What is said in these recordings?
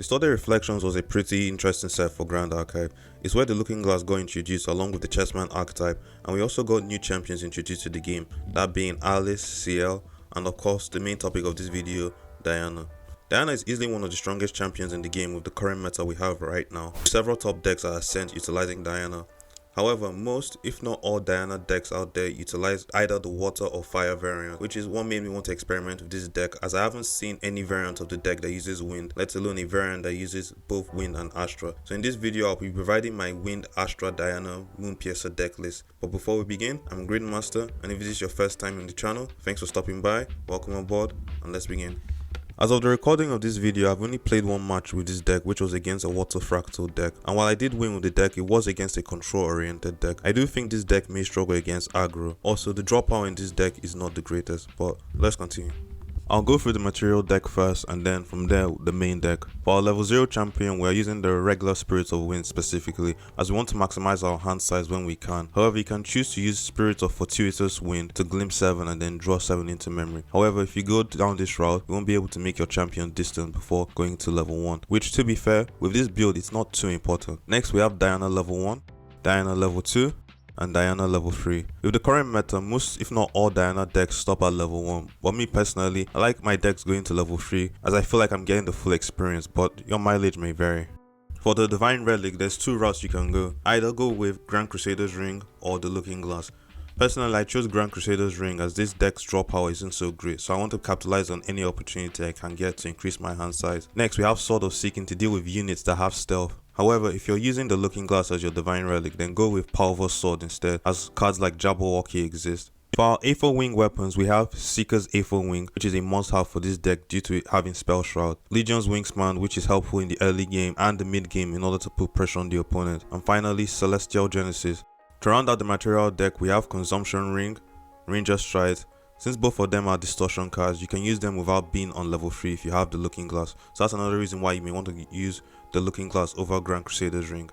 Distorted Reflections was a pretty interesting set for Grand Archive. It's where the Looking Glass got introduced along with the Chessman archetype, and we also got new champions introduced to the game, that being Alice, Ciel, and of course the main topic of this video, Diana. Diana is easily one of the strongest champions in the game with the current meta we have right now. Several top decks are Ascent utilizing Diana. However, most, if not all Diana decks out there utilize either the water or fire variant, which is what made me want to experiment with this deck, as I haven't seen any variant of the deck that uses wind, let alone a variant that uses both wind and Astra. So in this video I'll be providing my Wind-Astra Diana Moonpiercer deck list. But before we begin, I'm Gridmaster, and if this is your first time in the channel, thanks for stopping by, welcome aboard, and let's begin. As of the recording of this video, I've only played one match with this deck, which was against a water fractal deck, and while I did win with the deck, it was against a control oriented deck. I do think this deck may struggle against aggro. Also, the draw power in this deck is not the greatest, but let's continue. I'll go through the material deck first, and then from there the main deck. For our level 0 champion, we are using the regular Spirits of Wind specifically, as we want to maximize our hand size when we can. However, you can choose to use Spirits of Fortuitous Wind to glimpse 7 and then draw 7 into memory. However, if you go down this route, you won't be able to make your champion distant before going to level 1, which, to be fair, with this build it's not too important. Next we have Diana level 1, Diana level 2, and Diana level 3. With the current meta, most if not all Diana decks stop at level 1, but me personally, I like my decks going to level 3 as I feel like I'm getting the full experience, but your mileage may vary. For the Divine Relic, there's two routes you can go. Either go with Grand Crusader's Ring or the Looking Glass. Personally, I chose Grand Crusader's Ring as this deck's draw power isn't so great, so I want to capitalize on any opportunity I can get to increase my hand size. Next, we have Sword of Seeking to deal with units that have stealth. However, if you're using the Looking Glass as your Divine Relic, then go with Palvor's Sword instead, as cards like Jabberwocky exist. For our A4 Wing weapons, we have Seeker's A4 Wing, which is a must-have for this deck due to it having Spell Shroud, Legion's Wingspan, which is helpful in the early game and the mid game in order to put pressure on the opponent, and finally Celestial Genesis. To round out the material deck, we have Consumption Ring, Ranger Stride. Since both of them are distortion cards, you can use them without being on level 3 if you have the Looking Glass, so that's another reason why you may want to use the Looking Glass over Grand Crusader's Ring.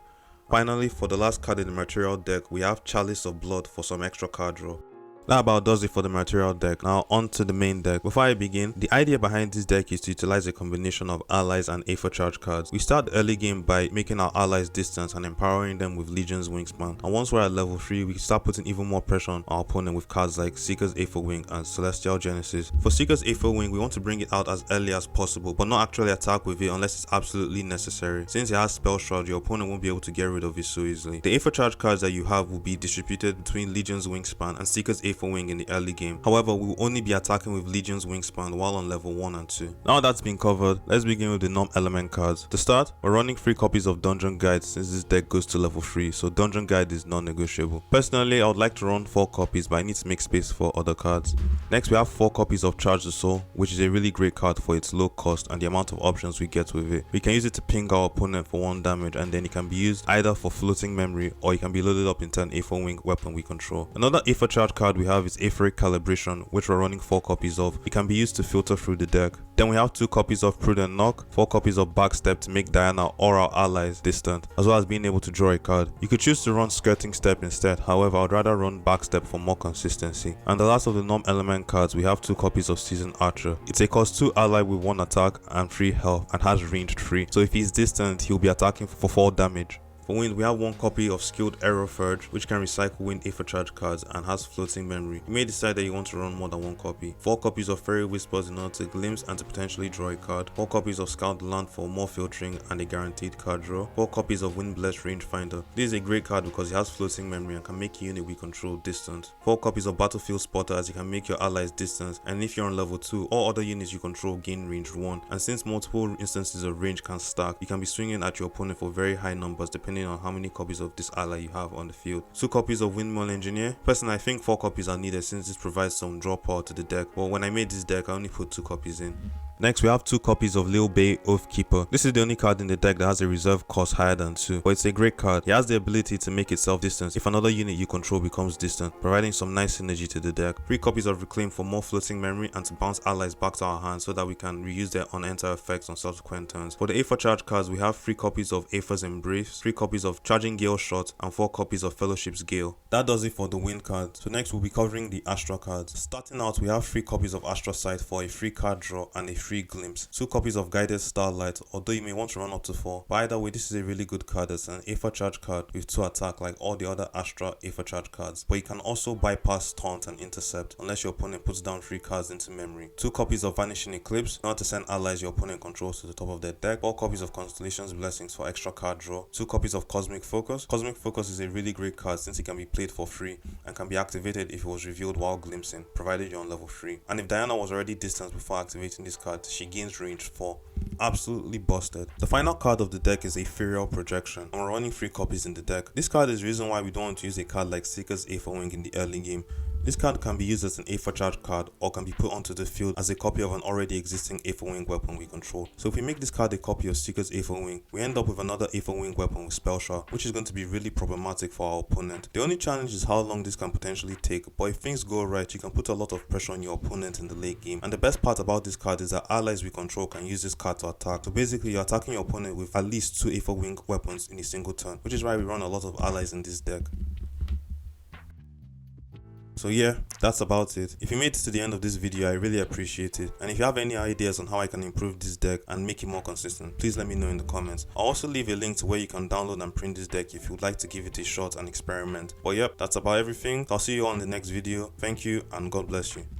Finally, for the last card in the material deck, we have Chalice of Blood for some extra card draw. That about does it for the material deck. Now on to the main deck. Before I begin, the idea behind this deck is to utilize a combination of allies and A4 charge cards. We start the early game by making our allies distance and empowering them with Legion's Wingspan, and once we're at level 3, we start putting even more pressure on our opponent with cards like Seeker's A4 Wing and Celestial Genesis. For Seeker's A4 Wing, we want to bring it out as early as possible, but not actually attack with it unless it's absolutely necessary. Since it has Spell Shroud, your opponent won't be able to get rid of it so easily. The A4 charge cards that you have will be distributed between Legion's Wingspan and Seeker's A4 Wing in the early game. However, we will only be attacking with Legion's Wingspan while on level 1 and 2. Now that's been covered, let's begin with the non-element cards. To start, we're running 3 copies of Dungeon Guide since this deck goes to level 3, so Dungeon Guide is non-negotiable. Personally, I would like to run 4 copies, but I need to make space for other cards. Next, we have 4 copies of Charge the Soul, which is a really great card for its low cost and the amount of options we get with it. We can use it to ping our opponent for 1 damage, and then it can be used either for floating memory or it can be loaded up into an A4 Wing weapon we control. Another A4 charge card we have is Aetheric Calibration, which we're running 4 copies of. It can be used to filter through the deck. Then we have 2 copies of Prudent Knock, 4 copies of Backstep to make Diana or our allies distant, as well as being able to draw a card. You could choose to run Skirting Step instead, however I'd rather run Backstep for more consistency. And the last of the non-element cards, we have 2 copies of Seasoned Archer. It's a cost 2 ally with 1 attack and 3 health and has ranged 3, so if he's distant he'll be attacking for 4 damage. For wind, we have 1 copy of Skilled Aeroferge, which can recycle wind A4 charge cards and has floating memory. You may decide that you want to run more than 1 copy. 4 copies of Fairy Whispers in order to glimpse and to potentially draw a card. 4 copies of Scout the Land for more filtering and a guaranteed card draw. 4 copies of Windblessed Rangefinder. This is a great card because it has floating memory and can make a unit we control distant. 4 copies of Battlefield Spotter, as you can make your allies distant, and if you're on level 2, all other units you control gain range 1, and since multiple instances of range can stack, you can be swinging at your opponent for very high numbers depending on how many copies of this ally you have on the field. 2 copies of Windmill Engineer. Personally, I think 4 copies are needed since this provides some draw power to the deck, but when I made this deck I only put 2 copies in. Next, we have 2 copies of Lil Bay Oathkeeper. This is the only card in the deck that has a reserve cost higher than 2, but it's a great card. It has the ability to make itself distant if another unit you control becomes distant, providing some nice synergy to the deck. 3 copies of Reclaim for more floating memory and to bounce allies back to our hand so that we can reuse their unenter effects on subsequent turns. For the A4 charge cards, we have 3 copies of Aether's Embrace, 3 copies of Charging Gale Shot, and 4 copies of Fellowship's Gale. That does it for the wind cards. So next we'll be covering the Astra cards. Starting out, we have 3 copies of Astra Sight for a free card draw and a free free Glimpse, 2 copies of Guided Starlight, although you may want to run up to 4, but either way this is a really good card. It's an Aether Charge card with 2 attack like all the other Astra Aether Charge cards, but you can also bypass Taunt and Intercept unless your opponent puts down 3 cards into memory. 2 copies of Vanishing Eclipse, not to send allies your opponent controls to the top of their deck. 4 copies of Constellation's Blessings for extra card draw. 2 copies of Cosmic Focus. Cosmic Focus is a really great card since it can be played for free and can be activated if it was revealed while glimpsing, provided you're on level 3. And if Diana was already distanced before activating this card, she gains range 4. Absolutely busted. The final card of the deck is Ethereal Projection, and we're running 3 copies in the deck. This card is the reason why we don't want to use a card like Seeker's Aetherwing in the early game. This card can be used as an Aether Charge card or can be put onto the field as a copy of an already existing Aetherwing weapon we control. So if we make this card a copy of Seeker's Aetherwing, we end up with another Aetherwing weapon with Spell Shot, which is going to be really problematic for our opponent. The only challenge is how long this can potentially take, but if things go right, you can put a lot of pressure on your opponent in the late game. And the best part about this card is that allies we control can use this card to attack. So basically you're attacking your opponent with at least 2 Aetherwing weapons in a single turn, which is why we run a lot of allies in this deck. So yeah, that's about it. If you made it to the end of this video, I really appreciate it. And if you have any ideas on how I can improve this deck and make it more consistent, please let me know in the comments. I'll also leave a link to where you can download and print this deck if you would like to give it a shot and experiment. But yep, that's about everything. I'll see you all in the next video. Thank you and God bless you.